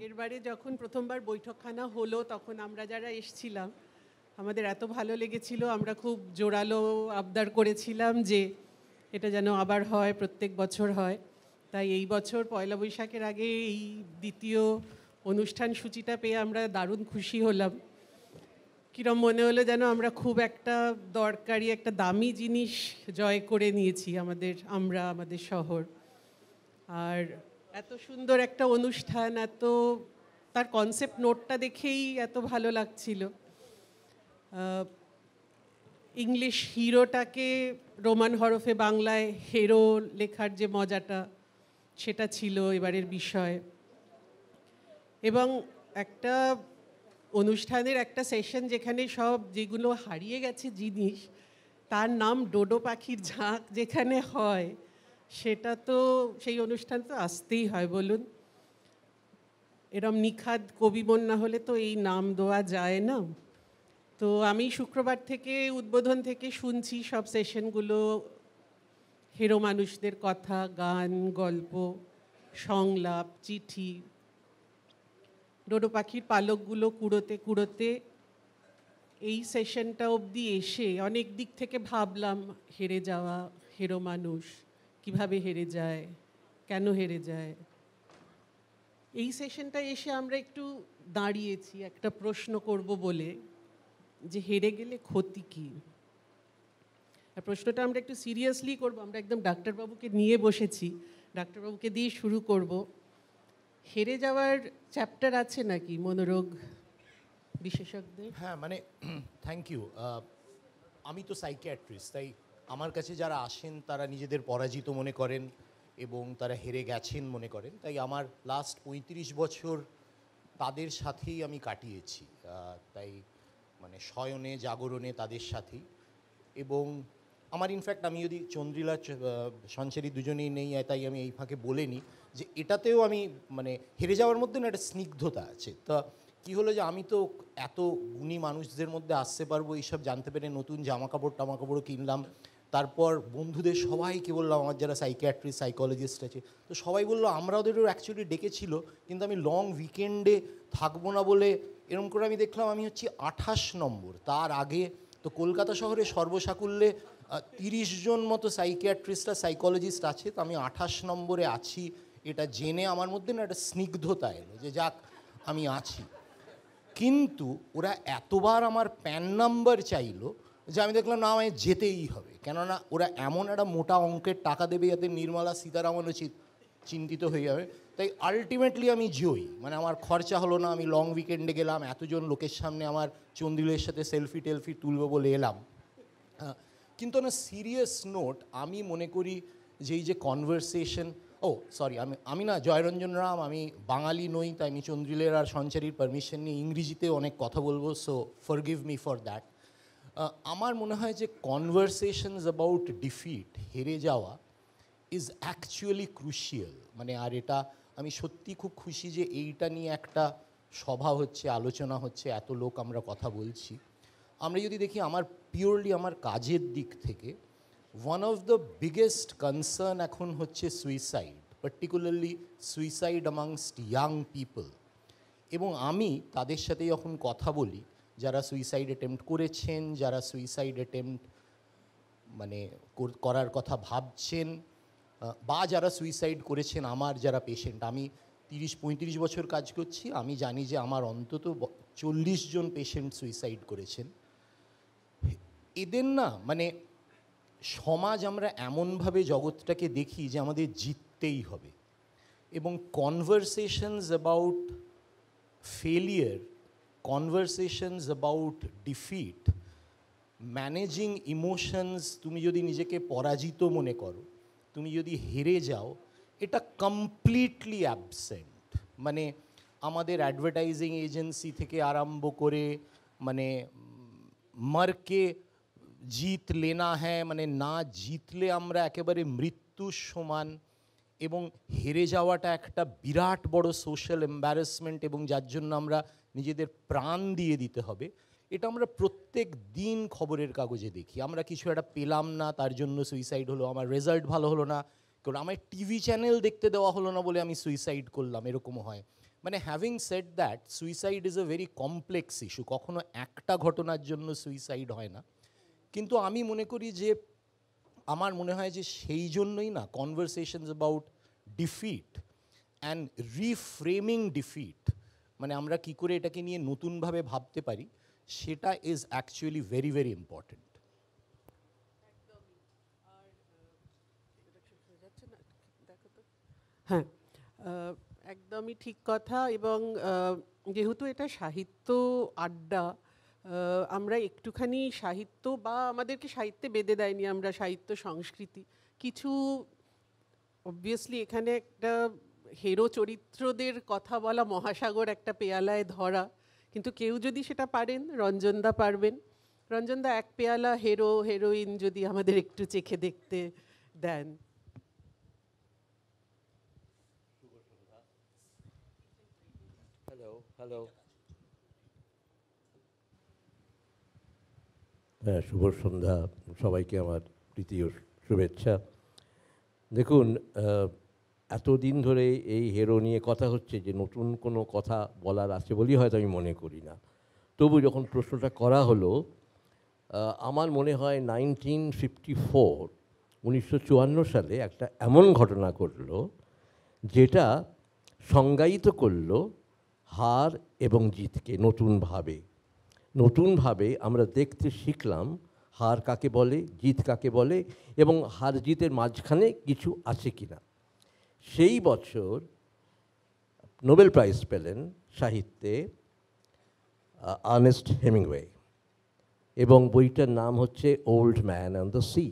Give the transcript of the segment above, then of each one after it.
আগের বারে যখন প্রথমবার বৈঠকখানা হলো তখন আমরা যারা এসছিলাম আমাদের এত ভালো লেগেছিল, আমরা খুব জোরালো আবদার করেছিলাম যে এটা যেন আবার হয়, প্রত্যেক বছর হয়। তাই এই বছর পয়লা বৈশাখের আগে এই দ্বিতীয় অনুষ্ঠান সূচিটা পেয়ে আমরা দারুণ খুশি হলাম। কীরম মনে হলো যেন আমরা খুব একটা দরকারি একটা দামি জিনিস জয় করে নিয়েছি আমাদের শহর। আর এত সুন্দর একটা অনুষ্ঠান, তার কনসেপ্ট নোটটা দেখেই এত ভালো লাগছিল। ইংলিশ হিরোটাকে রোমান হরফে বাংলায় হেরো লেখার যে মজাটা, সেটা ছিল এবারের বিষয়। এবং একটা অনুষ্ঠানের একটা সেশন যেখানে সব যেগুলো হারিয়ে গেছে জিনিস, তার নাম ডোডো পাখির ঝাঁক যেখানে হয়, সেটা তো সেই অনুষ্ঠান তো আসতেই হয় বলুন। এরম নিখাদ কবি মন না হলে তো এই নাম দেওয়া যায় না। তো আমি শুক্রবার থেকে উদ্বোধন থেকে শুনছি সব সেশনগুলো, হিরো মানুষদের কথা, গান, গল্প, সংলাপ, চিঠি। ডোডো পাখির পালকগুলো কুড়োতে কুড়োতে এই সেশনটা অবধি এসে অনেক দিক থেকে ভাবলাম হেরে যাওয়া হিরো মানুষ কিভাবে হেরে যায়, কেন হেরে যায়। এই সেশনটা এসে আমরা একটু দাঁড়িয়েছি একটা প্রশ্ন করব বলে, যে হেরে গেলে ক্ষতি কী। আর প্রশ্নটা আমরা একটু সিরিয়াসলি করব, আমরা একদম ডাক্তারবাবুকে নিয়ে বসেছি, ডাক্তারবাবুকে দিয়ে শুরু করব। হেরে যাওয়ার চ্যাপ্টার আছে নাকি মনোরোগ বিশেষজ্ঞদের? হ্যাঁ, মানে থ্যাংক ইউ। আমি তো সাইকিয়াট্রিস্ট, তাই আমার কাছে যারা আসেন তারা নিজেদের পরাজিত মনে করেন এবং তারা হেরে গেছেন মনে করেন। তাই আমার লাস্ট ৩৫ বছর তাদের সাথেই আমি কাটিয়েছি। তাই মানে শয়নে জাগরণে তাদের সাথেই। এবং আমার ইনফ্যাক্ট আমি যদি চন্দ্রিলা সঞ্চারী দুজনেই নেই, তাই আমি এই ফাঁকে বলে নিই যে এটাতেও আমি মানে হেরে যাওয়ার মধ্যে না একটা স্নিগ্ধতা আছে। তা কী হলো যে আমি তো এত গুণী মানুষদের মধ্যে আসতে পারবো এইসব জানতে পেরে নতুন জামাকাপড়ও কিনলাম। তারপর বন্ধুদের সবাইকে বললাম, আমার যারা সাইকিয়াট্রিস্ট সাইকোলজিস্ট আছে, তো সবাই বললো আমরা ওদেরও অ্যাকচুয়ালি ডেকেছিল, কিন্তু আমি লং উইকেন্ডে থাকবো না বলে এরকম করে আমি দেখলাম আমি হচ্ছি 28 নম্বর। তার আগে তো কলকাতা শহরে সর্বসাকুল্যে 30 জন মতো সাইকিয়াট্রিস্টরা সাইকোলজিস্ট আছে, তো আমি 28 নম্বরে আছি। এটা জেনে আমার মধ্যে না একটা স্নিগ্ধতা এলো যে যাক আমি আছি। কিন্তু ওরা এতবার আমার প্যান নাম্বার চাইলো যে আমি দেখলাম না, আমায় যেতেই হবে। কেননা ওরা এমন একটা মোটা অঙ্কের টাকা দেবে যাতে নির্মলা সীতারামনও চিন্তিত হয়ে যাবে। তাই আলটিমেটলি আমি জয়ী, মানে আমার খরচা হলো না, আমি লং উইকেন্ডে গেলাম, এতজন লোকের সামনে আমার চন্দ্রিলের সাথে সেলফি টেলফি তুলবো বলে এলাম। কিন্তু না, সিরিয়াস নোট, আমি মনে করি যে এই যে কনভারসেশন, আমি না জয়রঞ্জন রাম, আমি বাঙালি নই, তাই আমি চন্দ্রিলের আর সঞ্চারীর পারমিশন নিয়ে ইংরেজিতে অনেক কথা বলবো, so forgive me for that. আমার মনে হয় যে কনভারসেশনস অ্যাবাউট ডিফিট, হেরে যাওয়া, ইজ অ্যাকচুয়ালি ক্রুশিয়াল। মানে আর এটা আমি সত্যি খুব খুশি যে এইটা নিয়ে একটা সভা হচ্ছে, আলোচনা হচ্ছে, এত লোক আমরা কথা বলছি। আমরা যদি দেখি আমার পিওরলি আমার কাজের দিক থেকে one of the biggest concern এখন হচ্ছে suicide, particularly suicide amongst young people. এবং আমি তাদের সাথে যখন কথা বলি, যারা সুইসাইড অ্যাটেম্প্ট করেছেন, যারা সুইসাইড অ্যাটেম্প্ট মানে করার কথা ভাবছেন, বা যারা সুইসাইড করেছেন, আমার যারা পেশেন্ট, আমি 30-35 বছর কাজ করছি, আমি জানি যে আমার অন্তত 40 জন পেশেন্ট সুইসাইড করেছেন। এদের না মানে সমাজ আমরা এমনভাবে জগৎটাকে দেখি যে আমাদের জিততেই হবে, এবং conversations about failure, conversations about defeat, managing emotions, তুমি যদি নিজেকে পরাজিত মনে করো, তুমি যদি হেরে যাও, এটা কমপ্লিটলি অ্যাবসেন্ট। মানে আমাদের অ্যাডভার্টাইজিং এজেন্সি থেকে আরম্ভ করে মানে মারকে জিত লেনা হ্যাঁ, মানে না জিতলে আমরা একেবারে মৃত্যুর সমান, এবং হেরে যাওয়াটা একটা বিরাট বড় সোশ্যাল এম্বারাসমেন্ট, এবং যার জন্য আমরা নিজেদের প্রাণ দিয়ে দিতে হবে। এটা আমরা প্রত্যেক দিন খবরের কাগজে দেখি। আমরা কিছু একটা পেলাম না, তার জন্য সুইসাইড হলো, আমার রেজাল্ট ভালো হলো না, কারণ আমার টিভি চ্যানেল দেখতে দেওয়া হলো না বলে আমি সুইসাইড করলাম, এরকমও হয়। মানে having said that, suicide is a very complex issue. কখনো একটা ঘটনার জন্য সুইসাইড হয় না, কিন্তু আমি মনে করি যে আমার মনে হয় যে সেই জন্যই না conversations about defeat and reframing defeat, মানে আমরা কি করে এটাকে নিয়ে নতুনভাবে ভাবতে পারি, সেটা is actually very very important. হ্যাঁ, একদমই ঠিক কথা। এবং যেহেতু এটা সাহিত্য আড্ডা, আমরা একটুখানি সাহিত্য, বা আমাদেরকে সাহিত্যে বেঁধে দেয়নি আমরা সাহিত্য সংস্কৃতি কিছু, অবভিয়াসলি এখানে একটা হেরো চরিত্রদের কথা বলা, মহাসাগর একটা পেয়ালায় ধরা, কিন্তু কেউ যদি সেটা পারেন, রঞ্জনদা পারবেন। রঞ্জনদা এক পেয়ালা হেরো হেরোইন যদি আমাদের একটু চেখে দেখতে দেন। হ্যালো। হ্যাঁ, শুভ সন্ধ্যা সবাইকে, আমার প্রীতি ও শুভেচ্ছা। দেখুন, এতদিন ধরে এই হেরো নিয়ে কথা হচ্ছে, যে নতুন কোনো কথা বলার আছে বলেই হয়তো আমি মনে করি না। তবু যখন প্রশ্নটা করা হলো, আমার মনে হয় 1954 সালে একটা এমন ঘটনা ঘটলো যেটা সংজ্ঞায়িত করলো হার এবং জিতকে নতুনভাবে আমরা দেখতে শিখলাম হার কাকে বলে, জিত কাকে বলে, এবং হার জিতের মাঝখানে কিছু আছে কিনা। সেই বছর নোবেল প্রাইজ পেলেন সাহিত্যে আর্নেস্ট হেমিংওয়ে, এবং বইটার নাম হচ্ছে old man on the sea.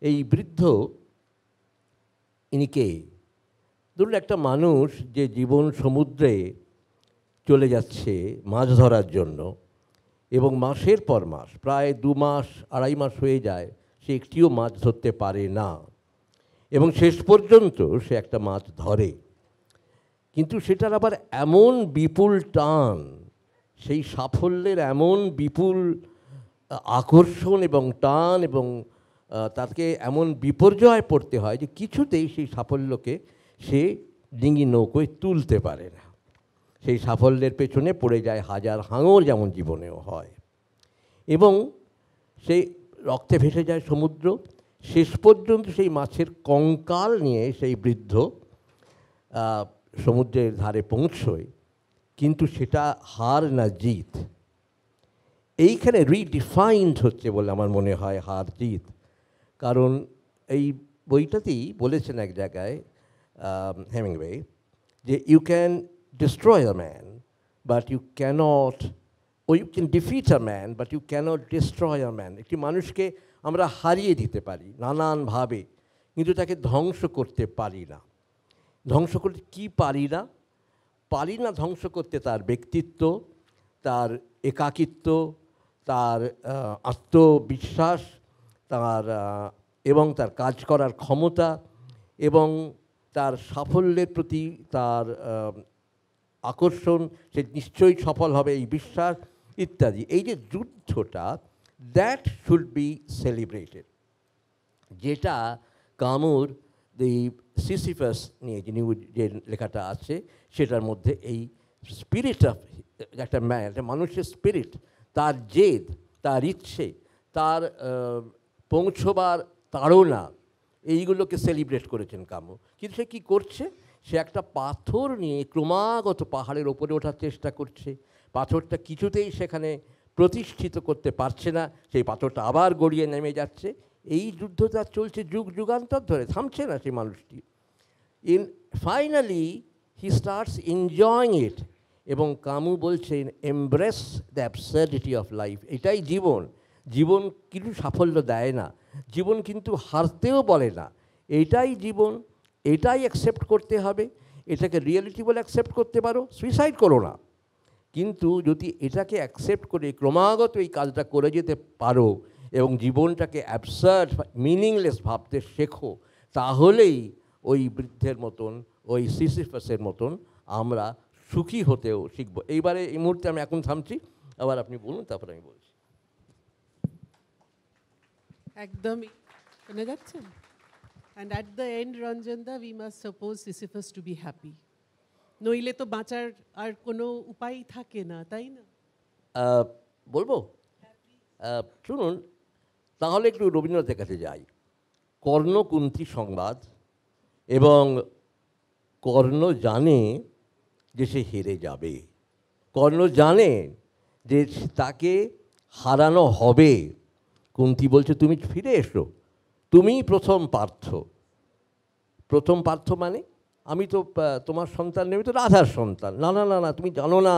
এই বৃদ্ধ, ইনি কে? ধরুন একটা মানুষ যে জীবন সমুদ্রে চলে যাচ্ছে মাছ ধরার জন্য, এবং মাসের পর মাস, প্রায় 2 মাস 2.5 মাস হয়ে যায়, সে একটিও মাছ ধরতে পারে না, এবং শেষ পর্যন্ত সে একটা মাছ ধরে। কিন্তু সেটার আবার এমন বিপুল টান, সেই সাফল্যের এমন বিপুল আকর্ষণ এবং টান, এবং তাকে এমন বিপর্যয় পড়তে হয় যে কিছুতেই সেই সাফল্যকে সে ডিঙি নৌকোয় তুলতে পারে না। সেই সাফল্যের পেছনে পড়ে যায় হাজার হাঙর, যেমন জীবনেও হয়, এবং সেই রক্তে ভেসে যায় সমুদ্র। শেষ পর্যন্ত সেই মাছের কঙ্কাল নিয়ে সেই বৃদ্ধ সমুদ্রের ধারে পৌঁছয়, কিন্তু সেটা হার না জিত, এইখানে রিডিফাইন্ড হচ্ছে বলে আমার মনে হয় হার জিত। কারণ এই বইটাতেই বলেছেন এক জায়গায় হেমিংওয়ে, যে you can destroy a man but you can't, ও you can defeat a man but you can't destroy a man. একটি মানুষকে আমরা হারিয়ে দিতে পারি নানানভাবে, কিন্তু তাকে ধ্বংস করতে পারি না। ধ্বংস করতে কি পারি না ধ্বংস করতে তার ব্যক্তিত্ব, তার একাকিত্ব, তার আত্মবিশ্বাস, তার এবং তার কাজ করার ক্ষমতা, এবং তার সাফল্যের প্রতি তার আকর্ষণ, সে নিশ্চয়ই সফল হবে এই বিশ্বাস ইত্যাদি। এই যে যুদ্ধটা, দ্যাট শুড বি সেলিব্রেটেড, যেটা কামুর দি সিসিফাস নিয়ে যে লেখাটা আছে, সেটার মধ্যে এই স্পিরিট অফ একটা মানুষের স্পিরিট, তার জেদ, তার ইচ্ছে, তার পৌঁছবার তাড়না, এইগুলোকে সেলিব্রেট করেছেন কামু। কিন্তু সে কী করছে? সে একটা পাথর নিয়ে ক্রমাগত পাহাড়ের ওপরে ওঠার চেষ্টা করছে, পাথরটা কিছুতেই সেখানে প্রতিষ্ঠিত করতে পারছে না, সেই পাথরটা আবার গড়িয়ে নেমে যাচ্ছে। এই যুদ্ধটা চলছে যুগ যুগান্তর ধরে, থামছে না সেই মানুষটি। Finally he starts enjoying it, এবং কামু বলছেন এমব্রেস দ্য অ্যাবসার্ডিটি অফ লাইফ। এটাই জীবন। জীবন কিছু সাফল্য দেয় না, জীবন কিন্তু হারতেও বলে না। এটাই জীবন, এটাই অ্যাকসেপ্ট করতে হবে। এটাকে রিয়েলিটি বলে অ্যাকসেপ্ট করতে পারো, সুইসাইড করো না, কিন্তু যদি এটাকে অ্যাকসেপ্ট করে ক্রমাগত এই কাজটা করে যেতে পারো এবং জীবনটাকে অ্যাবসার্ড, মিনিংলেস ভাবতে শেখো, তাহলেই ওই বৃদ্ধের মতন, ওই সিসিফাসের মতন আমরা সুখী হতেও শিখবো। এইবারে এই মুহূর্তে আমি এখন থামছি, আবার আপনি বলুন, তারপরে আমি বলছি। একদমই শুনে যাচ্ছেন। And at the end, Ranjanda, we must suppose Sisyphus to be happy. নইলে তো বাঁচার আর কোনো উপায় থাকে না, তাই না? বলবো শুনুন, তাহলে একটু রবীন্দ্রনাথের কাছে যাই। কর্ণকুন্তী সংবাদ, এবং কর্ণ জানে যে সে হেরে যাবে, কর্ণ জানে যে তাকে হারানো হবে। কুন্তী বলছে তুমি ফিরে এসো, তুমিই প্রথম পার্থ। প্রথম পার্থ মানে আমি তো তোমার সন্তান নেই, আমি তো রাধার সন্তান। না না না না, তুমি জানো না,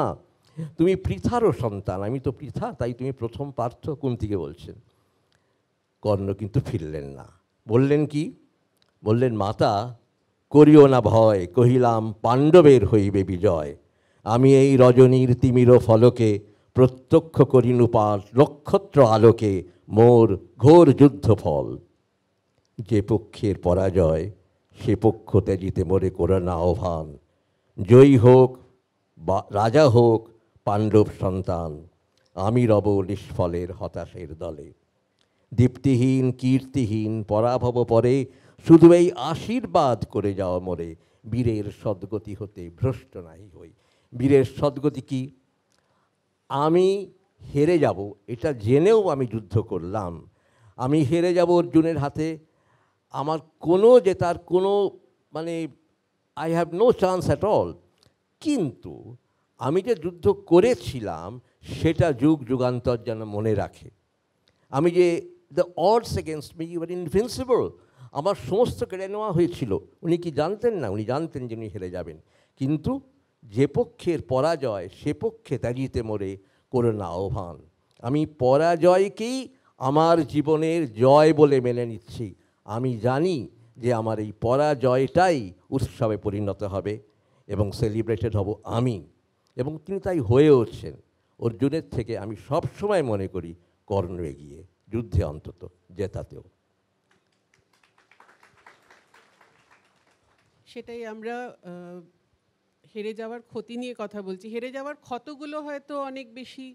তুমি পৃথারও সন্তান, আমি তো পৃথা, তাই তুমি প্রথম পার্থ, কুন্তীকে বলছেন। কর্ণ কিন্তু ফিরলেন না। বললেন কি? বললেন, মাতা করিও না ভয়, কহিলাম পাণ্ডবের হইবে বিজয়। আমি এই রজনীর তিমির ফলকে প্রত্যক্ষ করি নূপার নক্ষত্র আলোকে মোর ঘোর যুদ্ধফল। যে পক্ষের পরাজয় সে পক্ষ ত্যাজিতে মোরে করো না আহ্বান। জয়ী হোক বা রাজা হোক পাণ্ডব সন্তান, আমি রব নিষ্ফলের হতাশের দলে। দীপ্তিহীন কীর্তিহীন পরাভব পরে, শুধু এই আশীর্বাদ করে যাও মোরে, বীরের সদ্গতি হতে ভ্রষ্ট নাহি হই। বীরের সদ্গতি কি? আমি হেরে যাব এটা জেনেও আমি যুদ্ধ করলাম, আমি হেরে যাব অর্জুনের হাতে, আমার কোনো জেতার কোনো মানে I have no chance at all. কিন্তু আমি যে যুদ্ধ করেছিলাম সেটা যুগ যুগান্তর যেন মনে রাখে। আমি যে the odds against me you are invincible, আমার সমস্ত কেড়ে নেওয়া হয়েছিল। উনি কি জানতেন না? উনি জানতেন যে উনি হেরে যাবেন, কিন্তু যে পক্ষের পরাজয় সে পক্ষে ত্যাজিতে মোরে করো না আহ্বান। আমি পরাজয়কেই আমার জীবনের জয় বলে মেনে নিচ্ছি। আমি জানি যে আমার এই পরাজয়টাই উৎসবে পরিণত হবে এবং সেলিব্রেটেড হব আমি, এবং তিনি তাই হয়ে উঠছেন। অর্জুনের থেকে আমি সবসময় মনে করি কর্ণ এগিয়ে, যুদ্ধে অন্তত, জেতাতেও। সেটাই আমরা হেরে যাওয়ার ক্ষতি নিয়ে কথা বলছি। হেরে যাওয়ার ক্ষতগুলো হয়তো অনেক বেশি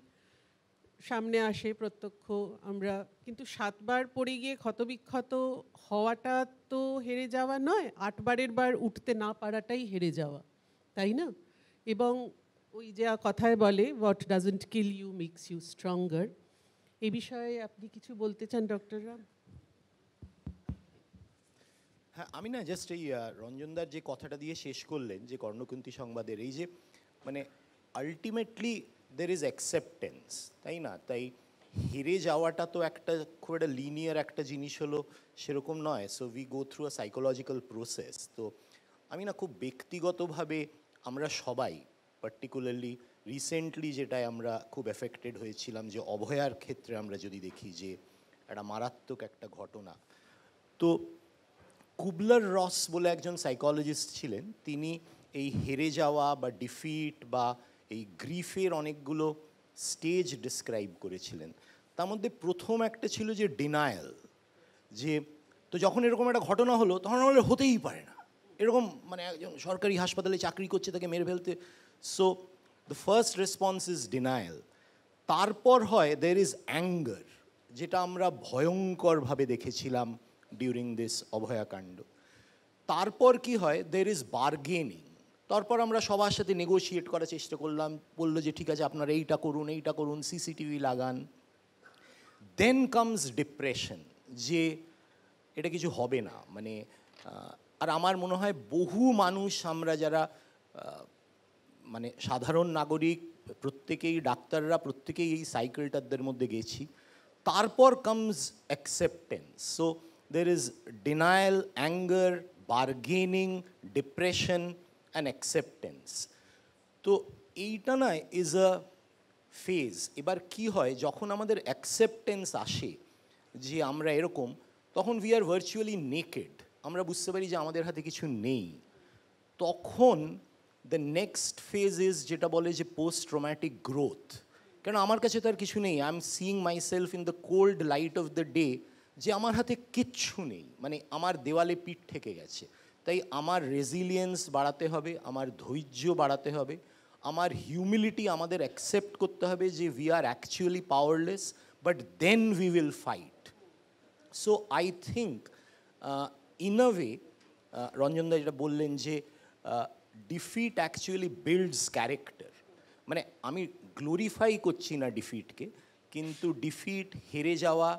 সামনে আসে প্রত্যক্ষ আমরা, কিন্তু 7 বার পড়ে গিয়ে ক্ষতবিক্ষত হওয়াটা তো হেরে যাওয়া নয়, 8 বারের বার উঠতে না পারাটাই হেরে যাওয়া, তাই না? এবং ওই যে কথায় বলে what doesn't kill you makes you stronger. এই বিষয়ে আপনি কিছু বলতে চান ডক্টর রাম? হ্যাঁ, আমি না জাস্ট এই রঞ্জনদার যে কথাটা দিয়ে শেষ করলেন, যে কর্ণকুন্তী সংবাদের, এই যে মানে আলটিমেটলি দের ইজ অ্যাকসেপ্টেন্স, তাই না? তাই হেরে যাওয়াটা তো একটা খুব একটা লিনিয়ার একটা জিনিস হলো সেরকম নয়। So we go through a psychological process. তো আমি না খুব ব্যক্তিগতভাবে আমরা সবাই পার্টিকুলারলি রিসেন্টলি যেটায় আমরা খুব এফেক্টেড হয়েছিলাম, যে অভয়ার ক্ষেত্রে আমরা যদি দেখি যে একটা মারাত্মক একটা ঘটনা। তো কুবলার রস বলে একজন সাইকোলজিস্ট ছিলেন, তিনি এই হেরে যাওয়া বা ডিফিট বা এই গ্রিফের অনেকগুলো স্টেজ ডিসক্রাইব করেছিলেন। তার মধ্যে প্রথম একটা ছিল যে ডিনায়াল, যে তো যখন এরকম একটা ঘটনা হলো তখন আমাদের হতেই পারে না, এরকম মানে একজন সরকারি হাসপাতালে চাকরি করছে তাকে মেরে ফেলতে। So the first response is denial. তারপর হয় দের ইজ অ্যাঙ্গার, যেটা আমরা ভয়ঙ্করভাবে দেখেছিলাম ডিউরিং দিস অভয়াকাণ্ড। তারপর কি হয়, দের ইজ বার্গেনিং। তারপর আমরা সবার সাথে নেগোশিয়েট করার চেষ্টা করলাম, বললো যে ঠিক আছে আপনারা এইটা করুন, এইটা করুন, সিসিটিভি লাগান। দেন কামস ডিপ্রেশন, যে এটা কিছু হবে না, মানে আর আমার মনে হয় বহু মানুষ, আমরা যারা মানে সাধারণ নাগরিক, প্রত্যেকেই ডাক্তাররা, প্রত্যেকেই এই সাইকেলটাদের মধ্যে গেছি। তারপর comes acceptance. So there is denial, anger, bargaining, depression and acceptance. তো এইটা না ইজ আ ফেজ। এবার কি হয়, যখন আমাদের অ্যাকসেপ্টেন্স আসে যে আমরা এরকম, তখন উই আর ভার্চুয়ালি নেকেড, আমরা বুঝতে পারি যে আমাদের হাতে কিছু নেই। তখন দ্য নেক্সট ফেজ ইজ যেটা বলে যে পোস্ট ট্রমাটিক গ্রোথ। কেন আমার কাছে তো আর কিছু নেই, I am seeing my self in the cold light off the day, যে আমার হাতে কিচ্ছু নেই, মানে আমার দেওয়ালে পিঠ ঠেকে গেছে। তাই আমার রেজিলিয়েন্স বাড়াতে হবে, আমার ধৈর্য বাড়াতে হবে, আমার হিউমিলিটি আমাদের অ্যাকসেপ্ট করতে হবে যে we are actually powerless, but then we will fight. So I think in a way রঞ্জনদা যেটা বললেন যে ডিফিট অ্যাকচুয়ালি বিল্ডস ক্যারেক্টার। মানে আমি গ্লোরিফাই করছি না ডিফিটকে, কিন্তু ডিফিট, হেরে যাওয়া,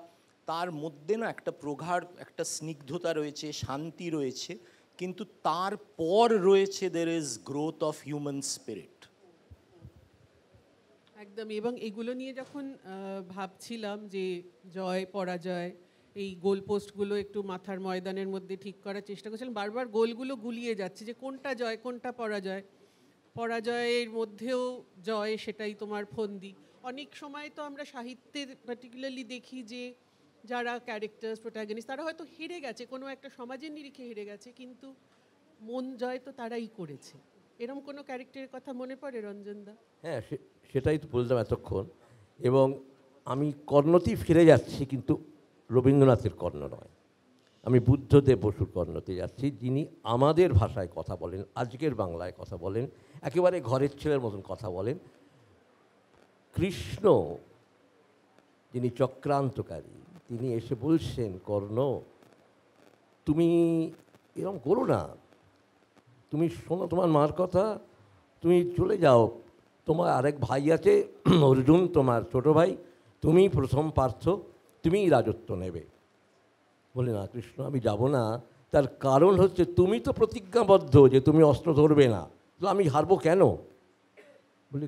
তার মধ্যে না একটা প্রগাঢ় একটা স্নিগ্ধতা রয়েছে, শান্তি রয়েছে, কিন্তু তারপর রয়েছে there is growth of human spirit. একদমই। এবং এগুলো নিয়ে যখন ভাবছিলাম যে জয় পরাজয়, এই গোল পোস্টগুলো একটু মাথার ময়দানের মধ্যে ঠিক করার চেষ্টা করছিলাম, বারবার গোলগুলো গুলিয়ে যাচ্ছে যে কোনটা জয় কোনটা পরাজয়। পরাজয়ের মধ্যেও জয়, সেটাই তোমার ফন্দি। অনেক সময় তো আমরা সাহিত্যের পার্টিকুলারলি দেখি যে যারা ক্যারেক্টার্স প্রোটাগনিস্ট তারা হয়তো হেরে গেছে, কোনো একটা সমাজের নিরিখে হেরে গেছে, কিন্তু মন জয় তো তারাই করেছে। এরকম কোনো ক্যারেক্টারের কথা মনে পড়ে রঞ্জনদা? হ্যাঁ, সেটাই তো বললাম এতক্ষণ। এবং আমি কর্ণতেই ফিরে যাচ্ছি, কিন্তু রবীন্দ্রনাথের কর্ণ নয়, আমি বুদ্ধদেব বসুর কর্ণতে যাচ্ছি, যিনি আমাদের ভাষায় কথা বলেন, আজকের বাংলায় কথা বলেন, একেবারে ঘরের ছেলের মতন কথা বলেন। কৃষ্ণ যিনি চক্রান্তকারী, তিনি এসে বলছেন, কর্ণ তুমি এরকম করো না, তুমি শোনো তোমার মার কথা, তুমি চলে যাও, তোমার আরেক ভাই আছে অর্জুন, তোমার ছোট ভাই, তুমি প্রথম পার্থ, তুমিই রাজত্ব নেবে। বলে না কৃষ্ণ, আমি যাব না, তার কারণ হচ্ছে তুমি তো প্রতিজ্ঞাবদ্ধ যে তুমি অস্ত্র ধরবে না, তো আমি হারবো কেন? বলে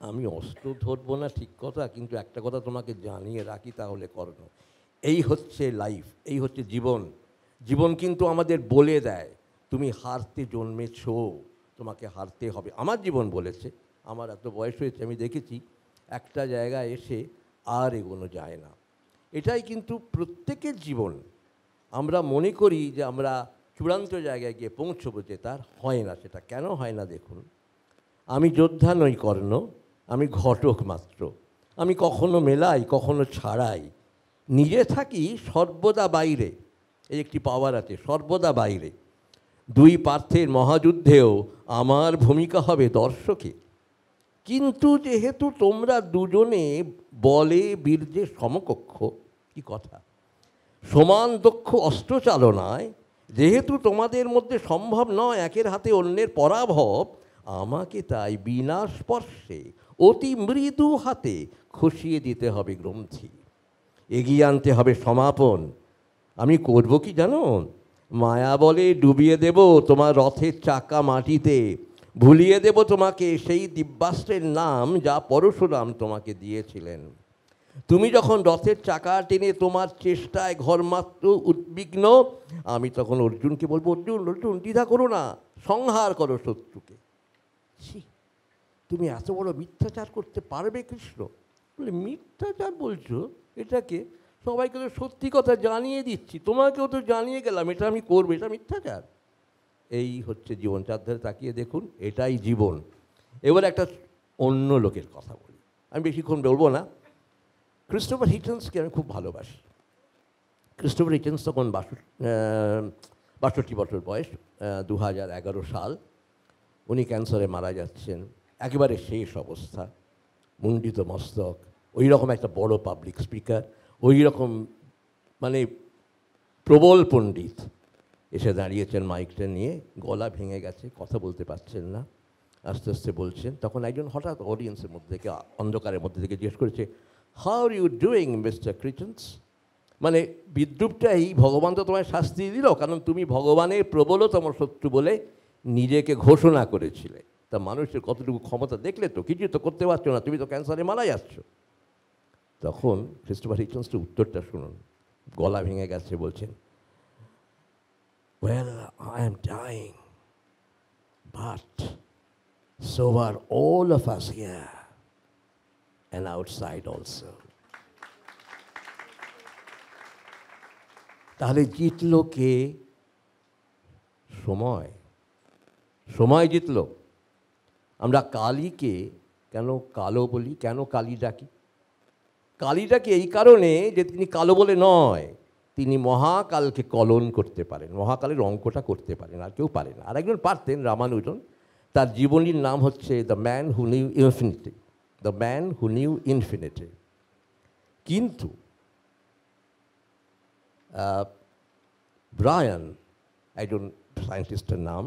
আমি অস্ত্র ধরবো না ঠিক কথা, কিন্তু একটা কথা তোমাকে জানিয়ে রাখি তাহলে কর্ণ, এই হচ্ছে লাইফ, এই হচ্ছে জীবন। জীবন কিন্তু আমাদের বলে দেয় তুমি হারতে জন্মেছ, তোমাকে হারতে হবে। আমার জীবন বলেছে, আমার এত বয়স হয়েছে, আমি দেখেছি একটা জায়গায় এসে আর এগোনো যায় না। এটাই কিন্তু প্রত্যেকের জীবন। আমরা মনে করি যে আমরা চূড়ান্ত জায়গায় গিয়ে পৌঁছবো, যে তার হয় না। সেটা কেন হয় না দেখুন। আমি যোদ্ধা নই কর্ণ, আমি ঘটক মাত্র। আমি কখনো মেলাই, কখনো ছাড়াই, নিজে থাকি সর্বদা বাইরে। এই একটি পাওয়ার আছে, সর্বদা বাইরে। দুই পার্থের মহাযুদ্ধেও আমার ভূমিকা হবে দর্শকে। কিন্তু যেহেতু তোমরা দুজনে বলে বীর্যে সমকক্ষ, কি কথা, সমান দক্ষ অস্ত্রচালনায়, যেহেতু তোমাদের মধ্যে সম্ভব নয় একের হাতে অন্যের পরাভব, আমাকে তাই বিনা স্পর্শে অতি মৃদু হাতে খসিয়ে দিতে হবে গ্রন্থি, এগিয়ে আনতে হবে সমাপন। আমি করব কি জানো, মায়া বলে ডুবিয়ে দেব তোমার রথের চাকা মাটিতে, ভুলিয়ে দেব তোমাকে সেই দিব্যাস্ত্রের নাম যা পরশুরাম তোমাকে দিয়েছিলেন। তুমি যখন রথের চাকা টেনে তোমার চেষ্টায় ঘরমাত্র উদ্বিগ্ন, আমি তখন অর্জুনকে বলবো, অর্জুন অর্জুন দ্বিধা করো না, সংহার করো শত্রুকে। তুমি এত বড় মিথ্যাচার করতে পারবে কৃষ্ণ? বলে মিথ্যাচার বলছো, এটাকে সবাইকে তো সত্যি কথা জানিয়ে দিচ্ছি, তোমাকেও তো জানিয়ে গেলাম এটা আমি করবো, এটা মিথ্যাচার। এই হচ্ছে জীবন। চারধারে তাকিয়ে দেখুন, এটাই জীবন। এবার একটা অন্য লোকের কথা বলি, আমি বেশিক্ষণ বলবো না। ক্রিস্টোফার হিচেন্সকে আমি খুব ভালোবাসি। ক্রিস্টোফার হিচেন্স তখন 62 বছর বয়স, 2011 সাল। উনি ক্যান্সারে মারা যাচ্ছেন, একেবারে শেষ অবস্থা, মুণ্ডিত মস্তক, ওই রকম একটা বড় পাবলিক স্পিকার, ওই রকম মানে প্রবল পণ্ডিত এসে দাঁড়িয়েছেন মাইকটা নিয়ে, গলা ভেঙে গেছে, কথা বলতে পারছেন না, আস্তে আস্তে বলছেন। তখন একজন হঠাৎ অডিয়েন্সের মধ্যে থেকে, অন্ধকারের মধ্যে থেকে জিজ্ঞেস করেছে, how are you doing mister ক্রিচেন্স? মানে বিদ্রুপটাই, ভগবান তো তোমায় শাস্তি দিল, কারণ তুমি ভগবানের প্রবলতম শত্রু বলে নিজেকে ঘোষণা করেছিলে। তা মানুষের কতটুকু ক্ষমতা দেখলে তো, কিছু তো করতে পারছো না, তুমি তো ক্যান্সারে মারা যাচ্ছ। তখন ক্রিস্টোফার হিচেন্সের উত্তরটা শুনুন, গলা ভেঙে গেছে, বলছেন, well, I am dying, but so are all of us here and outside also. তাহলে জিতল কে? সময়। সময় জিতল। আমরা কালীকে কেন কালো বলি, কেন কালী ডাকি? কালী ডাকি এই কারণে যে তিনি কালো বলে নয়, তিনি মহাকালকে কলন করতে পারেন, মহাকালের অঙ্কটা করতে পারেন, আর কেউ পারে না। আর একজন পারতেন, রামানুজন, তার জীবনীর নাম হচ্ছে the man who knew infinity, the man who knew infinity. কিন্তু ব্রায়ান, একজন সায়েন্টিস্টের নাম,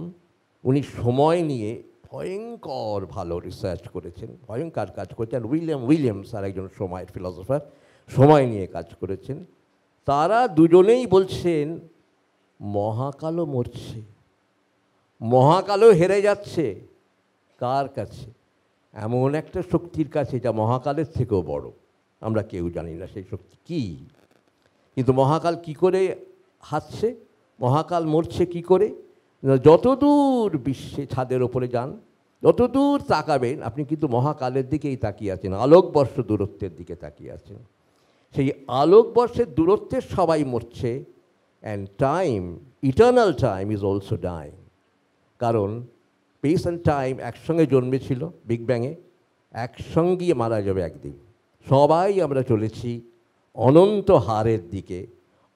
উনি সময় নিয়ে ভয়ঙ্কর ভালো রিসার্চ করেছেন, ভয়ঙ্কর কাজ করেছেন। উইলিয়ামস আর একজন সময়ের ফিলসফার, সময় নিয়ে কাজ করেছেন। তারা দুজনেই বলছেন মহাকালও মরছে, মহাকালও হেরে যাচ্ছে। কার কাছে? এমন একটা শক্তির কাছে যা মহাকালের থেকেও বড়। আমরা কেউ জানি না সেই শক্তি কী, কিন্তু মহাকাল কি করে হাসছে, মহাকাল মরছে কি করে? যতদূর বিশ্বে ছাদের ওপরে যান, যতদূর তাকাবেন আপনি কিন্তু মহাকালের দিকেই তাকিয়ে আছেন, আলোকবর্ষ দূরত্বের দিকে তাকিয়ে আছেন। সেই আলোকবর্ষের দূরত্বে সবাই মরছে, and time, eternal time is also dying. কারণ স্পেস অ্যান্ড টাইম একসঙ্গে জন্মেছিল বিগ ব্যাঙে, একসঙ্গেই মারা যাবে একদিন। সবাই আমরা চলেছি অনন্ত হারের দিকে,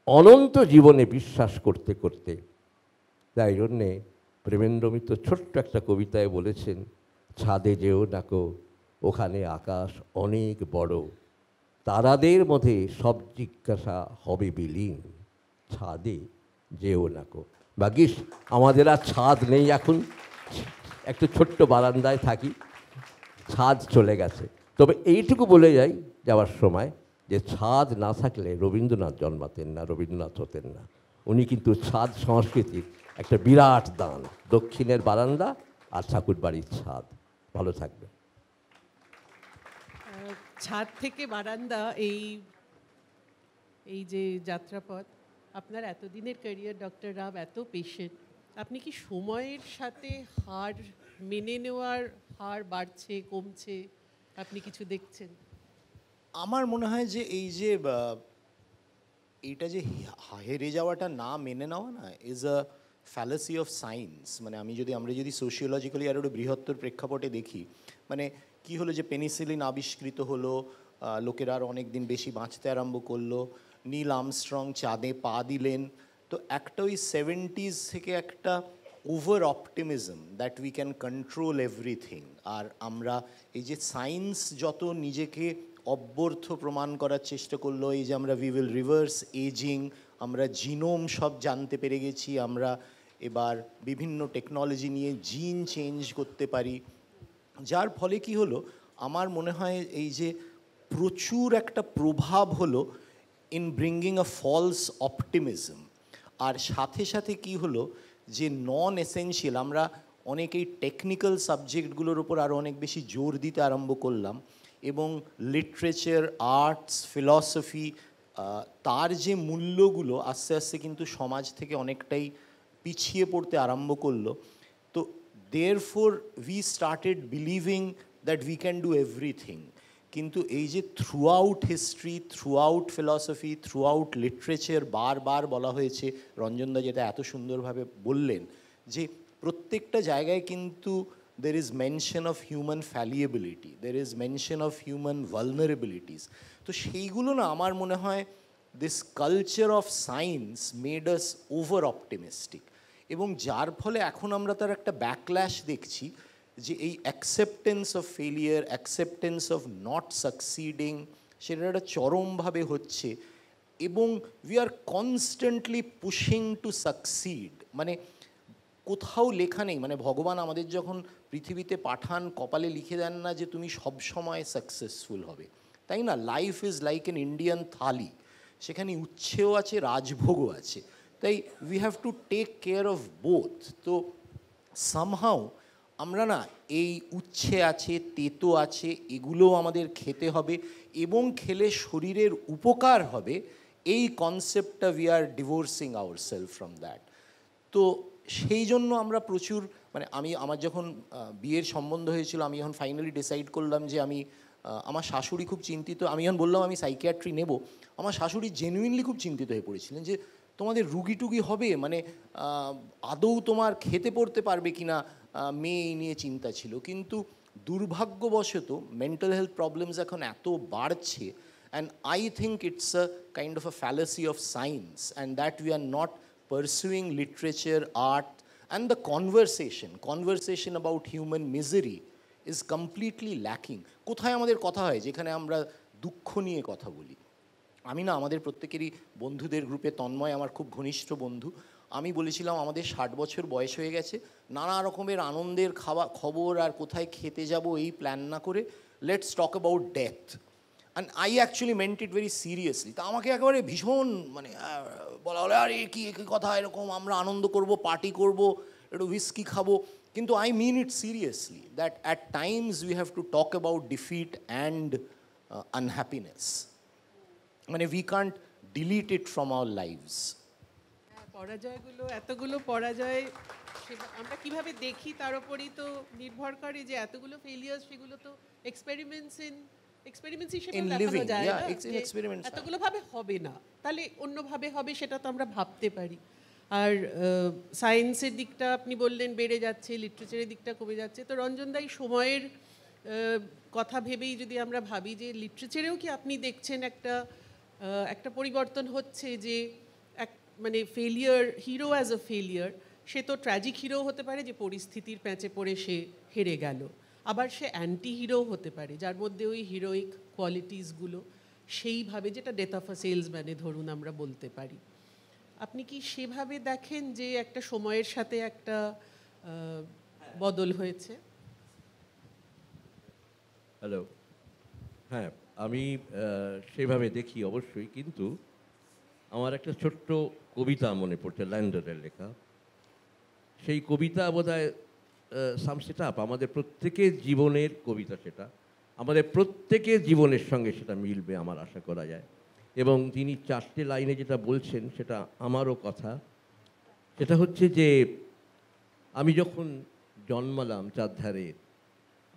অনন্ত জীবনে বিশ্বাস করতে করতে। তাই জন্যে প্রেমেন্দ্র মিত্র ছোট্ট একটা কবিতায় বলেছেন, ছাদে যেও নাকো, ওখানে আকাশ অনেক বড়, তারাদের মধ্যে সব জিজ্ঞাসা হবে বিলীন, ছাদে যেও নাকো। ভাগ্যিস আমাদের আর ছাদ নেই এখন, একটু ছোট্ট বারান্দায় থাকি, ছাদ চলে গেছে। তবে এইটুকু বলে যাই যাওয়ার সময়, যে ছাদ না থাকলে রবীন্দ্রনাথ জন্মাতেন না, রবীন্দ্রনাথ হতেন না। উনি কিন্তু ছাদ সংস্কৃতির একটা বিরাট দান, দক্ষিণের বারান্দা আর ঠাকুরবাড়ির ছাদ। ভালো থাকবে। ছাদ থেকে বারান্দা, এই যে যাত্রাপথ, আপনার এতদিনের ক্যারিয়ার ডক্টর রাম, এত পেশেন্ট, আপনি কি সময়ের সাথে হার মেনে নেওয়ার হার বাড়ছে কমছে, আপনি কিছু দেখছেন? আমার মনে হয় যে এইটা যে হেরে যাওয়াটা না মেনে নেওয়া না, is a fallacy of science. মানে আমরা যদি সোশিওলজিক্যালি আর একটু বৃহত্তর প্রেক্ষাপটে দেখি, মানে কি হলো যে পেনিসিলিন আবিষ্কৃত হলো, লোকেরা আর অনেক দিন বেশি বাঁচতে আরম্ভ করলো, নীল আর্মস্ট্রং চাঁদে পা দিলেন। তো একটা ওই 70s থেকে একটা over optimism that we can control everything. আর আমরা এই যে সায়েন্স যত নিজেকে অব্যর্থ প্রমাণ করার চেষ্টা করলো, এই যে আমরা উই উইল রিভার্স এজিং, আমরা জিনোম সব জানতে পেরে গেছি, আমরা এবার বিভিন্ন টেকনোলজি নিয়ে জিন চেঞ্জ করতে পারি, যার ফলে কি হলো, আমার মনে হয় এই যে প্রচুর একটা প্রভাব হলো in bringing a false optimism. আর সাথে সাথে কি হলো যে নন এসেনশিয়াল, আমরা অনেকেই টেকনিক্যাল সাবজেক্টগুলোর উপর আরও অনেক বেশি জোর দিতে আরম্ভ করলাম, এবং লিটারেচার, আর্টস, ফিলসফি, তার যে মূল্যগুলো আস্তে আস্তে কিন্তু সমাজ থেকে অনেকটাই পিছিয়ে পড়তে আরম্ভ করলো। তো therefore we started believing that we can do everything. কিন্তু এই যে through out history, through out philosophy, through out literature বারবার বলা হয়েছে, রঞ্জনদা যেটা এত সুন্দরভাবে বললেন, যে প্রত্যেকটা জায়গায় কিন্তু there is mention of human fallibility, there is mention of human vulnerabilities. তো সেইগুলো না আমার মনে হয় this culture of science made us over optimistic, এবং যার ফলে এখন আমরা তার একটা ব্যাকল্যাশ দেখছি, যে এই acceptance of failure, acceptance of not সাকসিডিং, সেটা একটা চরমভাবে হচ্ছে, এবং we are constantly pushing to succeed. মানে কোথাও লেখা নেই, মানে ভগবান আমাদের যখন পৃথিবীতে পাঠান, কপালে লিখে দেন না যে তুমি সব সময় সাকসেসফুল হবে, তাই না? Life is like an Indian thali, সেখানে উচ্ছেও আছে, রাজভোগও আছে, তাই we have to take care of both. তো সামহাও আমরা না এই উচ্ছে আছে, তেতো আছে, এগুলোও আমাদের খেতে হবে, এবং খেলে শরীরের উপকার হবে, এই কনসেপ্টটা we are divorcing our self from that. তো সেই জন্য আমরা প্রচুর, মানে আমার যখন বিয়ের সম্বন্ধ হয়েছিল, আমি যখন ফাইনালি ডিসাইড করলাম যে আমার শাশুড়ি খুব চিন্তিত, আমি যখন বললাম আমি সাইকিয়াট্রি নেব, আমার শাশুড়ি জেনুইনলি খুব চিন্তিত হয়ে পড়েছিলেন যে তোমাদের রুগী টুগি হবে, মানে আদৌ তোমার খেতে পড়তে পারবে কি না, মেয়ে এই নিয়ে চিন্তা ছিল। কিন্তু দুর্ভাগ্যবশত মেন্টাল হেলথ প্রবলেমস এখন এত বাড়ছে, and I think it's a kind of a fallacy of science, and that we are not pursuing literature, art, and the conversation about human misery is completely lacking. কোথায় আমাদের কথা হয় যেখানে আমরা দুঃখ নিয়ে কথা বলি? আমি না আমাদের প্রত্যেকেরই বন্ধুদের গ্রুপে, তন্ময় আমার খুব ঘনিষ্ঠ বন্ধু, আমি বলেছিলাম আমাদের 60 বছর বয়স হয়ে গেছে, নানা রকমের আনন্দের খবর আর কোথায় খেতে যাব এই প্ল্যান না করে let's talk about death. And I actually meant it very seriously. তা আমাকে একেবারে ভীষণ মানে বলা হলো, আরে কি কথা, এরকম আমরা আনন্দ করব, পার্টি করব, একটু হুইস্কি খাবো। কিন্তু I mean it seriously, that at times we have to talk about defeat and unhappiness. মানে we can't delete it from our lives. পরাজয়গুলো, এতগুলো পরাজয় আমরা কিভাবে দেখি তার উপরই তো নির্ভর করে, যে এতগুলো ফেলিয়ার্স সেগুলো তো এক্সপেরিমেন্টস হিসেবে দেখানো যায় না, যে এতগুলো ভাবে হবে না, তাহলে অন্যভাবে হবে, সেটা তো আমরা ভাবতে পারি। আর সায়েন্সের দিকটা আপনি বললেন বেড়ে যাচ্ছে, লিটারেচারের দিকটা কমে যাচ্ছে, তো রঞ্জনদা এই সময়ের কথা ভেবেই যদি আমরা ভাবি যে লিটারেচারেও কি আপনি দেখছেন একটা পরিবর্তন হচ্ছে, যে মানে failure, hero as a failure, সে তো ট্র্যাজিক হিরো হতে পারে যে পরিস্থিতির প্যাঁচে পড়ে সে হেরে গেল, আবার সে অ্যান্টি হিরো হতে পারে যার মধ্যে ওই হিরোইক কোয়ালিটিসগুলো সেইভাবে, যেটা ডেথ অফ আ সেলসম্যানে ধরুন আমরা বলতে পারি। আপনি কি সেভাবে দেখেন যে একটা সময়ের সাথে একটা বদল হয়েছে? হ্যালো, হ্যাঁ, আমি সেভাবে দেখি অবশ্যই, কিন্তু আমার একটা ছোট্ট কবিতা মনে পড়ছে, ল্যান্ডারের লেখা। সেই কবিতা বোধহয় সামস ইট আপ, আমাদের প্রত্যেকের জীবনের কবিতা, সেটা আমাদের প্রত্যেকের জীবনের সঙ্গে সেটা মিলবে আমার আশা করা যায়। এবং তিনি 4টে লাইনে যেটা বলছেন সেটা আমারও কথা। সেটা হচ্ছে যে আমি যখন জন্মালাম চারধারে,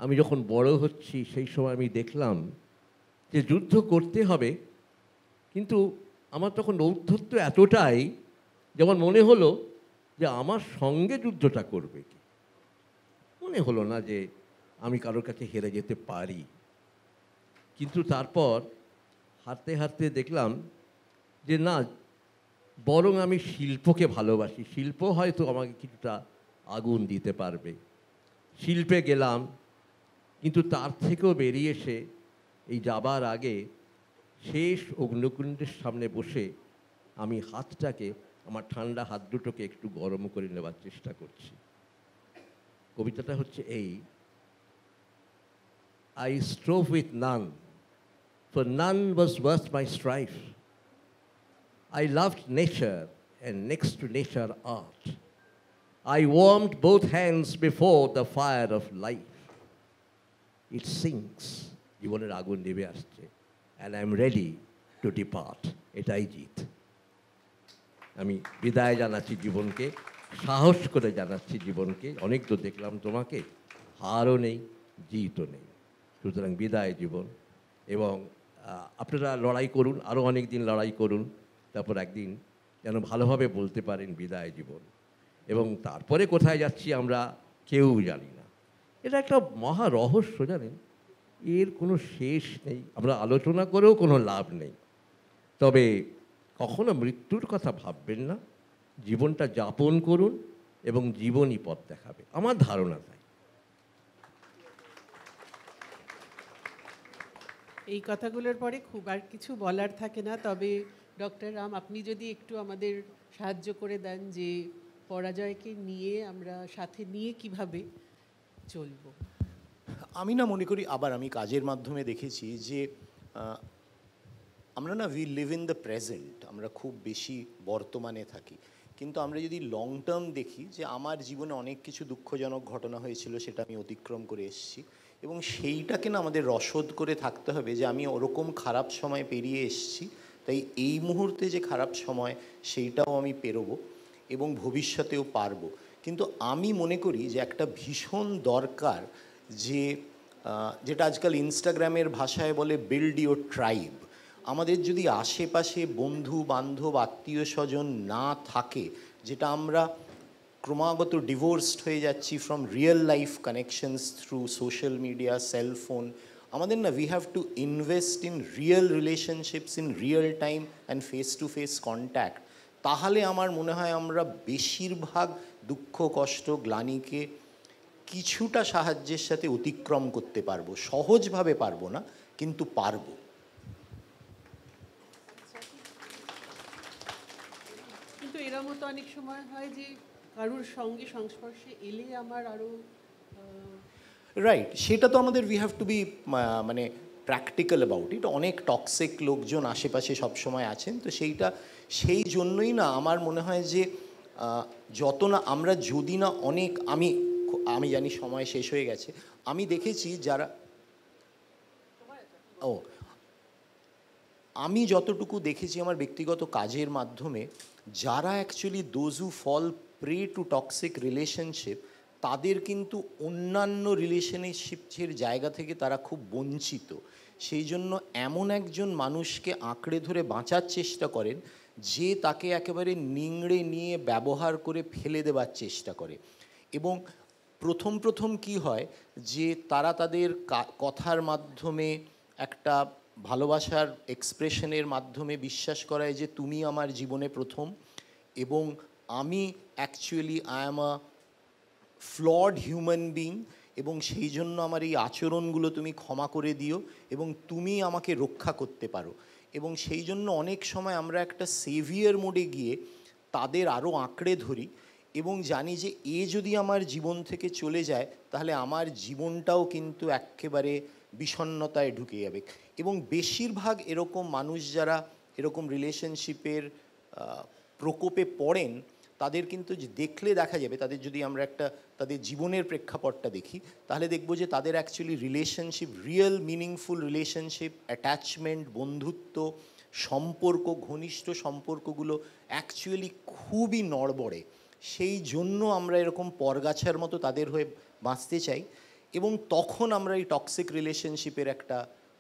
আমি যখন বড় হচ্ছি, সেই সময় আমি দেখলাম যে যুদ্ধ করতে হবে, কিন্তু আমার তখন ঔদ্ধত্য এতটাই, যেমন মনে হলো যে আমার সঙ্গে যুদ্ধটা করবে কি, মনে হলো না যে আমি কারোর কাছে হেরে যেতে পারি। কিন্তু তারপর হাঁটতে হাঁটতে দেখলাম যে না, বরং আমি শিল্পকে ভালোবাসি, শিল্প হয়তো আমাকে কিছুটা আগুন দিতে পারবে। শিল্পে গেলাম, কিন্তু তার থেকেও বেরিয়ে এসে এই যাবার আগে শেষ অগ্নিকুণ্ডের সামনে বসে আমি হাতটাকে, আমার ঠান্ডা হাত দুটোকে একটু গরম করে নেওয়ার চেষ্টা করছি। কবিতাটা হচ্ছে এই: I strove with none, for none was worth my strife. I loved nature, and next to nature art. I warmed both hands before the fire of life. It sinks, জীবনের আগুন নিভে আসছে, and I'm ready to depart. এটাই জিত। আমি বিদায় জানাচ্ছি জীবনকে, সাহস করে জানাচ্ছি জীবনকে, অনেক তো দেখলাম তোমাকে, হারও নেই, জিতও নেই, সুতরাং বিদায় জীবন। এবং আপনারা লড়াই করুন, আরও অনেক দিন লড়াই করুন, তারপর একদিন যেন ভালোভাবে বলতে পারেন বিদায় জীবন। এবং তারপরে কোথায় যাচ্ছি আমরা কেউ জানি না। এটা একটা মহা রহস্য, জানেন, এর কোনো শেষ নেই, আমরা আলোচনা করেও কোনো লাভ নেই। তবে কখনো মৃত্যুর কথা ভাববেন না, জীবনটা যাপন করুন এবং জীবনই পথ দেখাবে, আমার ধারণা তাই। এই কথাগুলোর পরে খুব আর কিছু বলার থাকে না, তবে ডক্টর রাম, আপনি যদি একটু আমাদের সাহায্য করে দেন যে পরাজয়কে নিয়ে আমরা সাথে নিয়ে কিভাবে চলব। আমি না মনে করি, আবার আমি কাজের মাধ্যমে দেখেছি যে আমরা না we live in the present, আমরা খুব বেশি বর্তমানে থাকি। কিন্তু আমরা যদি লং টার্ম দেখি, যে আমার জীবনে অনেক কিছু দুঃখজনক ঘটনা হয়েছিল, সেটা আমি অতিক্রম করে এসেছি, এবং সেইটাকে না আমাদের রসদ করে থাকতে হবে যে আমি ওরকম খারাপ সময় পেরিয়ে এসেছি, তাই এই মুহূর্তে যে খারাপ সময় সেইটাও আমি পেরোবো এবং ভবিষ্যতেও পারবো। কিন্তু আমি মনে করি যে একটা ভীষণ দরকার, যে যেটা আজকাল ইনস্টাগ্রামের ভাষায় বলে বিল্ড ইউর ট্রাইব। আমাদের যদি আশেপাশে বন্ধু বান্ধব আত্মীয় স্বজন না থাকে, যেটা আমরা ক্রমাগত ডিভোর্সড হয়ে যাচ্ছি from real life connections through social media, cellphone, আমাদের না we have to invest in real relationships in real time and face to face contact. তাহলে আমার মনে হয় আমরা বেশিরভাগ দুঃখ, কষ্ট, গ্লানিকে কিছুটা সাহায্যের সাথে অতিক্রম করতে পারবো। সহজভাবে পারবো না, কিন্তু পারবো। কিন্তু এরকম মতো অনেক সময় হয় যে কারোর সঙ্গে সংস্পর্শে এলে আমার আরও রাইট, সেটা তো আমাদের উই হ্যাভ টু বি মানে প্র্যাকটিক্যাল অ্যাবাউট ইট। অনেক টক্সিক লোকজন আশেপাশে সবসময় আছেন, তো সেই জন্যই না আমার মনে হয় যে যত না আমরা যদি না অনেক আমি জানি সময় শেষ হয়ে গেছে, আমি দেখেছি যারা আমি যতটুকু দেখেছি আমার ব্যক্তিগত কাজের মাধ্যমে, যারা actually those who fall prey to toxic relationship, তাদের কিন্তু অন্যান্য রিলেশনশিপের জায়গা থেকে তারা খুব বঞ্চিত। সেই জন্য এমন একজন মানুষকে আঁকড়ে ধরে বাঁচার চেষ্টা করেন যে তাকে একেবারে নিংড়ে নিয়ে ব্যবহার করে ফেলে দেওয়ার চেষ্টা করে। এবং প্রথম কি হয় যে তারা তাদের কথার মাধ্যমে, একটা ভালোবাসার এক্সপ্রেশনের মাধ্যমে বিশ্বাস করায় যে তুমি আমার জীবনে প্রথম, এবং আমি actually I am a flood human being, এবং সেই জন্য আমার এই আচরণগুলো তুমি ক্ষমা করে দিও এবং তুমি আমাকে রক্ষা করতে পারো। এবং সেই জন্য অনেক সময় আমরা একটা সেভিয়ার মোডে গিয়ে তাদের আরও আঁকড়ে ধরি এবং জানি যে যদি আমার জীবন থেকে চলে যায় তাহলে আমার জীবনটাও কিন্তু একেবারে বিষণ্ণতায় ঢুকে যাবে। এবং বেশিরভাগ এরকম মানুষ যারা এরকম রিলেশনশিপের প্রকোপে পড়েন, তাদের কিন্তু দেখলে দেখা যাবে, তাদের যদি আমরা তাদের জীবনের প্রেক্ষাপটটা দেখি তাহলে দেখব যে তাদের actually relationship, real meaningful relationship, attachment, বন্ধুত্ব সম্পর্ক, ঘনিষ্ঠ সম্পর্কগুলো অ্যাকচুয়ালি খুবই নড়বড়ে। সেই জন্য আমরা এরকম পরগাছার মতো তাদের হয়ে বাঁচতে চাই, এবং তখন আমরা এই টক্সিক রিলেশনশিপের একটা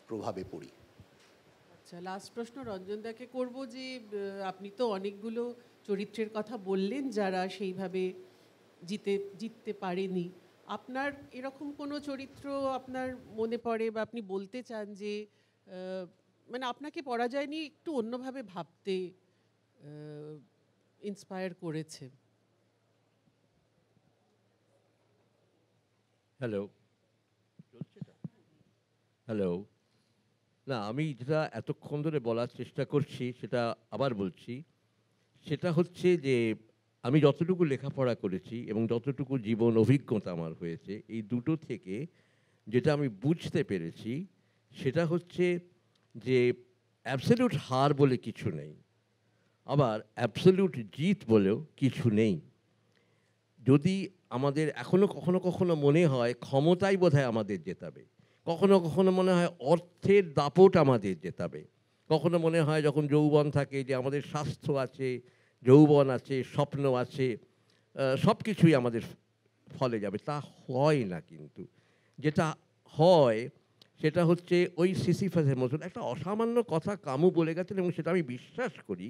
প্রভাবে পড়ি। আচ্ছা, লাস্ট প্রশ্ন রঞ্জনদাকে করব যে আপনি তো অনেকগুলো চরিত্রের কথা বললেন যারা সেইভাবে জিততে পারেনি। আপনার এরকম কোনো চরিত্র আপনার মনে পড়ে বা আপনি বলতে চান যে মানে আপনাকে পরাজয় নিয়ে একটু অন্যভাবে ভাবতে ইন্সপায়ার করেছে? Hello, hello. না, আমি যেটা এতক্ষণ ধরে বলার চেষ্টা করছি সেটা আবার বলছি। সেটা হচ্ছে যে আমি যতটুকু লেখাপড়া করেছি এবং যতটুকু জীবন অভিজ্ঞতা আমার হয়েছে, এই দুটো থেকে যেটা আমি বুঝতে পেরেছি সেটা হচ্ছে যে অ্যাবসলিউট হার বলে কিছু নেই, আবার অ্যাবসলিউট জিত বলেও কিছু নেই। যদি আমাদের এখনও কখনো কখনো মনে হয় ক্ষমতাই বোধহয় আমাদের জেতাবে, কখনো কখনো মনে হয় অর্থের দাপট আমাদের জেতাবে, কখনো মনে হয় যখন যৌবন থাকে যে আমাদের স্বাস্থ্য আছে, যৌবন আছে, স্বপ্ন আছে, সব কিছুই আমাদের ফলে যাবে। তা হয় না। কিন্তু যেটা হয় সেটা হচ্ছে ওই সিসিফাসের মতন একটা অসামান্য কথা কামু বলে গেছেন, এবং সেটা আমি বিশ্বাস করি।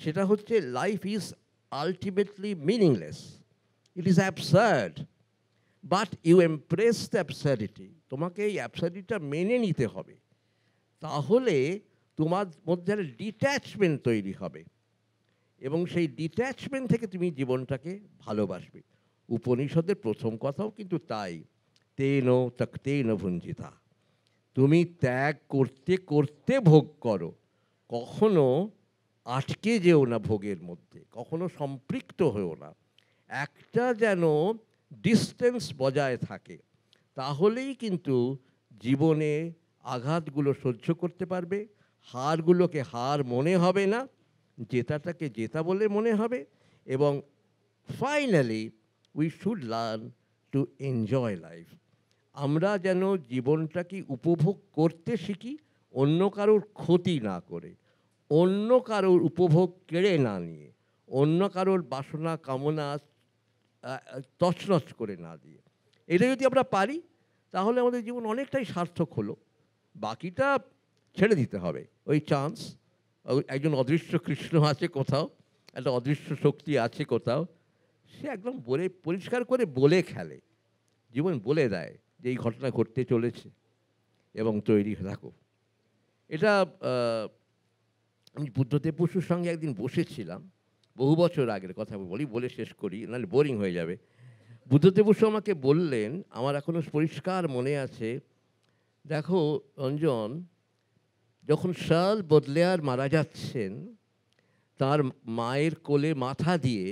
সেটা হচ্ছে life is ultimately meaningless, it is absurd, but you embrace the absurdity. তোমাকে এই অ্যাবসার্ডিটিটা মেনে নিতে হবে, তাহলে তোমার মধ্যে ডিট্যাচমেন্ট তৈরি হবে, এবং সেই ডিট্যাচমেন্ট থেকে তুমি জীবনটাকে ভালোবাসবে। উপনিষদের প্রথম কথাও কিন্তু তাই, তেন তক্তেন ভুঞ্জিতা। তুমি ত্যাগ করতে করতে ভোগ করো, কখনো আটকে যেও না ভোগের মধ্যে, কখনো সম্পৃক্ত হও না, একটা যেন ডিস্টেন্স বজায় থাকে। তাহলেই কিন্তু জীবনে আঘাতগুলো সহ্য করতে পারবে, হারগুলোকে হার মনে হবে না, জেতাটাকে জেতা বলে মনে হবে। এবং finally we should learn to enjoy life. আমরা যেন জীবনটাকে উপভোগ করতে শিখি, অন্য কারোর ক্ষতি না করে, অন্য কারোর উপভোগ কেড়ে না নিয়ে, অন্য কারোর বাসনা কামনা তছনছ করে না দিয়ে। এটা যদি আমরা পারি তাহলে আমাদের জীবন অনেকটাই সার্থক হলো। বাকিটা ছেড়ে দিতে হবে। ওই চান্স, একজন অদৃশ্য কৃষ্ণ আছে কোথাও, একটা অদৃশ্য শক্তি আছে কোথাও, সে একদম বলে পরিষ্কার করে বলে খেলে, জীবন বলে দেয় যে এই ঘটনা ঘটতে চলেছে এবং তৈরি থাকো। এটা আমি বুদ্ধদেব বসুর সঙ্গে একদিন বসেছিলাম, বহু বছর আগের কথা বলে শেষ করি, নাহলে বোরিং হয়ে যাবে। বুদ্ধদেব বসু আমাকে বললেন, আমার এখনও পরিষ্কার মনে আছে, দেখো রঞ্জন, যখন শার্ল বোদলেয়ার মারা যাচ্ছেন তার মায়ের কোলে মাথা দিয়ে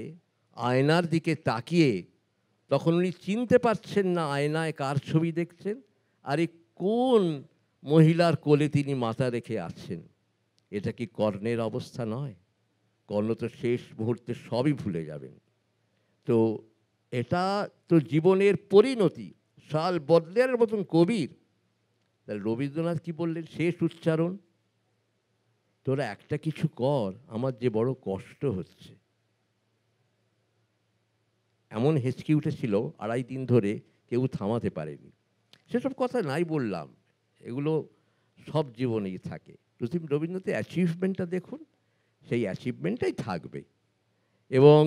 আয়নার দিকে তাকিয়ে তখন উনি চিনতে পারছেন না আয়নায় কার ছবি দেখছেন, আর এই কোন মহিলার কোলে তিনি মাথা রেখে আছেন। এটা কি কর্ণের অবস্থা নয়? কর্ণ তো শেষ মুহূর্তে সবই ভুলে যাবেন। তো এটা তো জীবনের পরিণতি। সাল বদলের মতন কবির, তাহলে রবীন্দ্রনাথ কি বললেন শেষ উচ্চারণ, তোরা একটা কিছু কর, আমার যে বড় কষ্ট হচ্ছে। এমন হেঁচকি উঠেছিল 2.5 দিন ধরে, কেউ থামাতে পারেনি। সেসব কথা নাই বললাম, এগুলো সব জীবনেই থাকে। রবীন্দ্রনাথের অ্যাচিভমেন্টটা দেখুন, সেই অ্যাচিভমেন্টটাই থাকবে এবং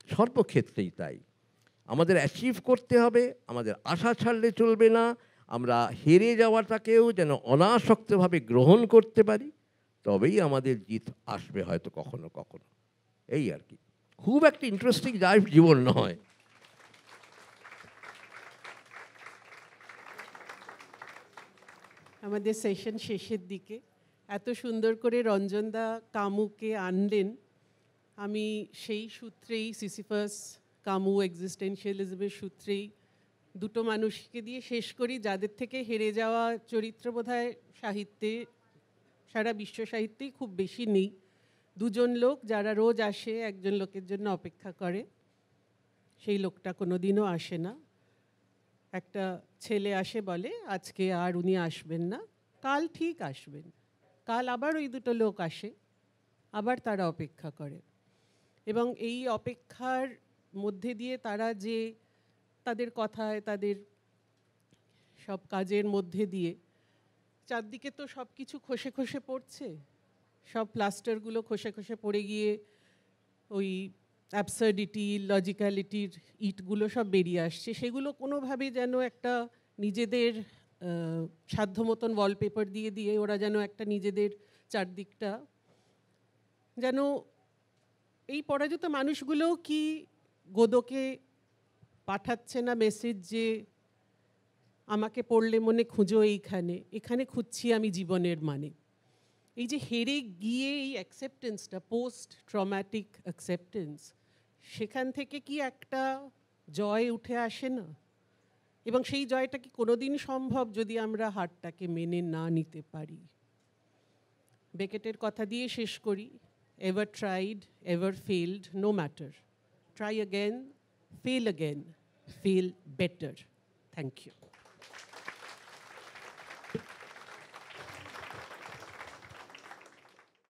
সর্বক্ষেত্রেই তাই। আমাদের অ্যাচিভ করতে হবে, আমাদের আশা ছাড়লে চলবে না। আমরা হেরে যাওয়াটাকেও যেন অনাসক্তভাবে গ্রহণ করতে পারি, তবেই আমাদের জিত আসবে হয়তো কখনো কখনো। এই আর কি, খুব একটা ইন্টারেস্টিং লাইফ জীবন নয়। আমাদের সেশন শেষের দিকে এত সুন্দর করে রঞ্জনদা কামুকে আনলেন, আমি সেই সূত্রেই সিসিফাস কামু এক্সিস্টেন্সিয়ালিজমের সূত্রেই দুটো মানুষকে দিয়ে শেষ করি, যাদের থেকে হেরে যাওয়া চরিত্র বোধহয় সাহিত্যে, সারা বিশ্ব সাহিত্যেই খুব বেশি নেই। দুজন লোক যারা রোজ আসে, একজন লোকের জন্য অপেক্ষা করে, সেই লোকটা কোনোদিনও আসে না। একটা ছেলে আসে বলে আজকে আর উনি আসবেন না, কাল ঠিক আসবেন। কাল আবার ওই দুটো লোক আসে, আবার তারা অপেক্ষা করে, এবং এই অপেক্ষার মধ্যে দিয়ে তারা যে তাদের কথায়, তাদের সব কাজের মধ্যে দিয়ে চারদিকে তো সব কিছু খসে খসে পড়ছে, সব প্লাস্টারগুলো খসে খসে পড়ে গিয়ে ওই অ্যাবসার্ডিটি, লজিক্যালিটির ইটগুলো সব বেরিয়ে আসছে। সেগুলো কোনোভাবে যেন একটা নিজেদের সাধ্য মতন ওয়ালপেপার দিয়ে দিয়ে ওরা যেন একটা নিজেদের চারদিকটা যেন, এই পরাজিত মানুষগুলোও কি গোদোকে পাঠাচ্ছে না মেসেজ যে আমাকে পড়লে মনে খুঁজো এইখানে, এখানে খুঁজছি আমি জীবনের মানে। এই যে হেরে গিয়ে এই অ্যাকসেপ্টেন্সটা, পোস্ট ট্রমাটিক অ্যাকসেপ্টেন্স, সেখান থেকে কি একটা জয় উঠে আসে না? এবং সেই জয়টা কি কোনোদিন সম্ভব যদি আমরা হারটাকে মেনে না নিতে পারি? বেকেটের কথা দিয়ে শেষ করি, ever tried, ever failed, no matter, try again, fail better. Thank you.